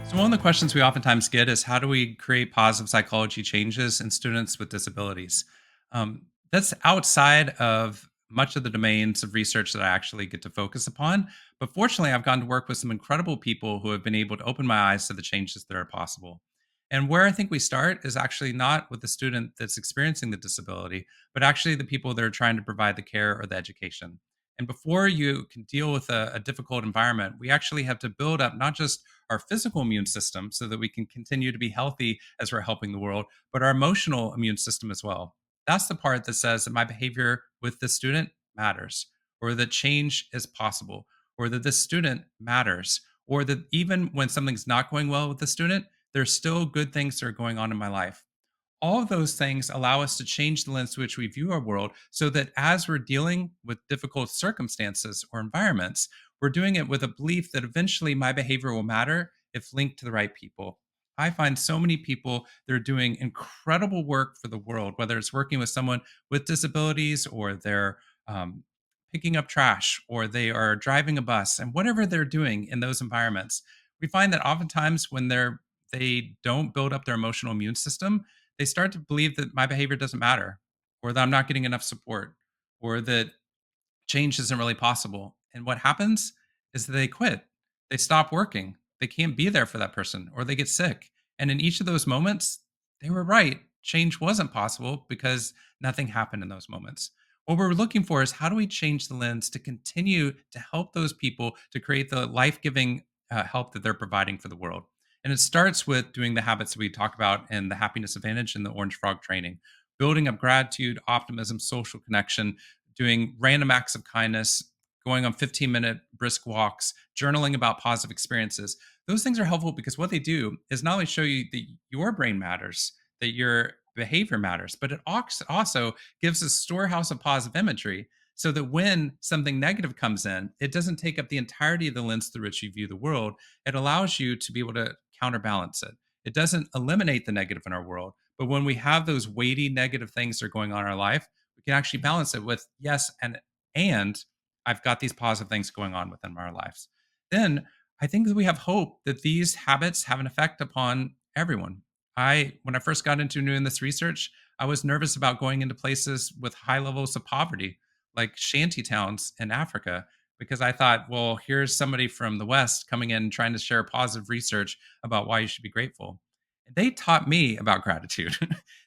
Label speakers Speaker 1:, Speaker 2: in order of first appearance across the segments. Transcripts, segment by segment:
Speaker 1: So, one of the questions we oftentimes get is how do we create positive psychology changes in students with disabilities? That's outside of much of the domains of research that I actually get to focus upon. But fortunately, I've gotten to work with some incredible people who have been able to open my eyes to the changes that are possible. And where I think we start is actually not with the student that's experiencing the disability, but actually the people that are trying to provide the care or the education. And before you can deal with a difficult environment, we actually have to build up not just our physical immune system so that we can continue to be healthy as we're helping the world, but our emotional immune system as well. That's the part that says that my behavior with the student matters, or that change is possible, or that this student matters, or that even when something's not going well with the student, there's still good things that are going on in my life. All of those things allow us to change the lens to which we view our world so that as we're dealing with difficult circumstances or environments, we're doing it with a belief that eventually my behavior will matter if linked to the right people. I find so many people that are doing incredible work for the world, whether it's working with someone with disabilities or they're picking up trash or they are driving a bus and whatever they're doing in those environments. We find that oftentimes when they don't build up their emotional immune system, they start to believe that my behavior doesn't matter or that I'm not getting enough support or that change isn't really possible. And what happens is that they quit. They stop working. They can't be there for that person or they get sick. And in each of those moments, they were right. Change wasn't possible because nothing happened in those moments. What we're looking for is how do we change the lens to continue to help those people to create the life giving help that they're providing for the world. And it starts with doing the habits that we talk about in the happiness advantage and the orange frog training, building up gratitude, optimism, social connection, doing random acts of kindness, going on 15-minute brisk walks, journaling about positive experiences. Those things are helpful because what they do is not only show you that your brain matters, that your behavior matters, but it also gives a storehouse of positive imagery so that when something negative comes in, it doesn't take up the entirety of the lens through which you view the world. It allows you to be able to counterbalance it. It doesn't eliminate the negative in our world, but when we have those weighty negative things that are going on in our life, we can actually balance it with yes and I've got these positive things going on within our lives. Then I think that we have hope that these habits have an effect upon everyone. When I first got into doing this research, I was nervous about going into places with high levels of poverty, like shanty towns in Africa, because I thought, well, here's somebody from the West coming in trying to share positive research about why you should be grateful. They taught me about gratitude.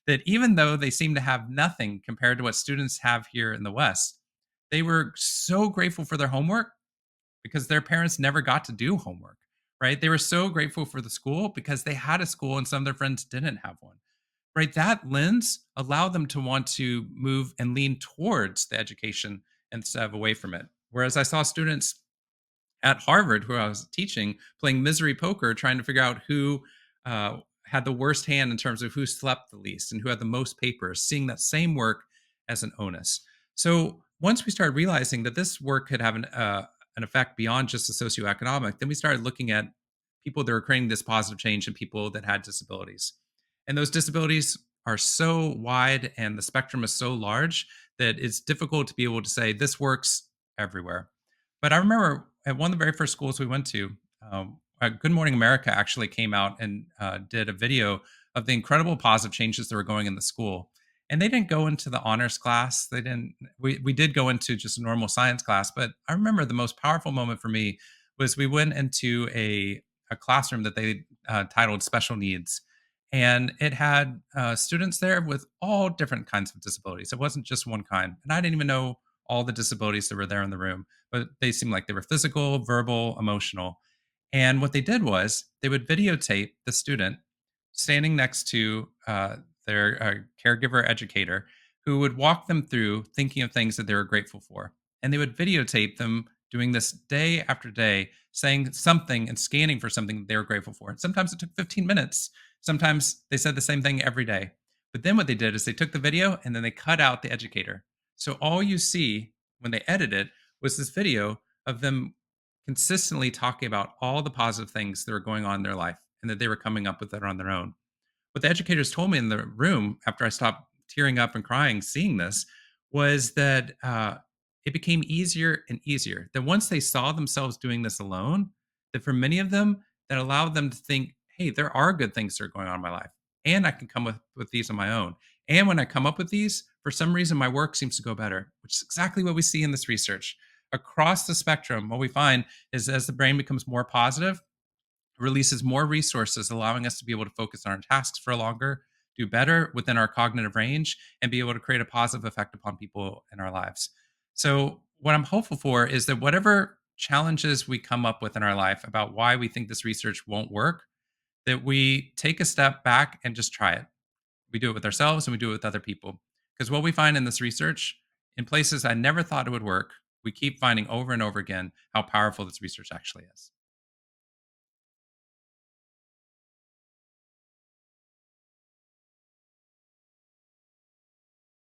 Speaker 1: That even though they seem to have nothing compared to what students have here in the West, they were so grateful for their homework because their parents never got to do homework, right? They were so grateful for the school because they had a school and some of their friends didn't have one, right? That lens allowed them to want to move and lean towards the education instead of away from it. Whereas I saw students at Harvard, who I was teaching, playing misery poker, trying to figure out who had the worst hand in terms of who slept the least and who had the most papers, seeing that same work as an onus. So once we started realizing that this work could have an effect beyond just the socioeconomic, then we started looking at people that were creating this positive change in people that had disabilities. And those disabilities are so wide and the spectrum is so large that it's difficult to be able to say this works everywhere. But I remember at one of the very first schools we went to, Good Morning America actually came out and did a video of the incredible positive changes that were going in the school. And they didn't go into the honors class. They didn't. We did go into just a normal science class. But I remember the most powerful moment for me was we went into a classroom that they titled Special Needs, and it had students there with all different kinds of disabilities. It wasn't just one kind, and I didn't even know all the disabilities that were there in the room, but they seemed like they were physical, verbal, emotional. And what they did was they would videotape the student standing next to their caregiver educator who would walk them through thinking of things that they were grateful for. And they would videotape them doing this day after day, saying something and scanning for something that they were grateful for. And sometimes it took 15 minutes. Sometimes they said the same thing every day. But then what they did is they took the video and then they cut out the educator. So all you see when they edit it was this video of them consistently talking about all the positive things that were going on in their life and that they were coming up with it on their own. What the educators told me in the room after I stopped tearing up and crying seeing this was that it became easier and easier. That once they saw themselves doing this alone, that for many of them, that allowed them to think, hey, there are good things that are going on in my life. And I can come with these on my own. And when I come up with these, for some reason, my work seems to go better, which is exactly what we see in this research. Across the spectrum, what we find is as the brain becomes more positive, releases more resources, allowing us to be able to focus on our tasks for longer, do better within our cognitive range, and be able to create a positive effect upon people in our lives. So, what I'm hopeful for is that whatever challenges we come up with in our life about why we think this research won't work, that we take a step back and just try it. We do it with ourselves and we do it with other people. Because what we find in this research, in places I never thought it would work, we keep finding over and over again how powerful this research actually is.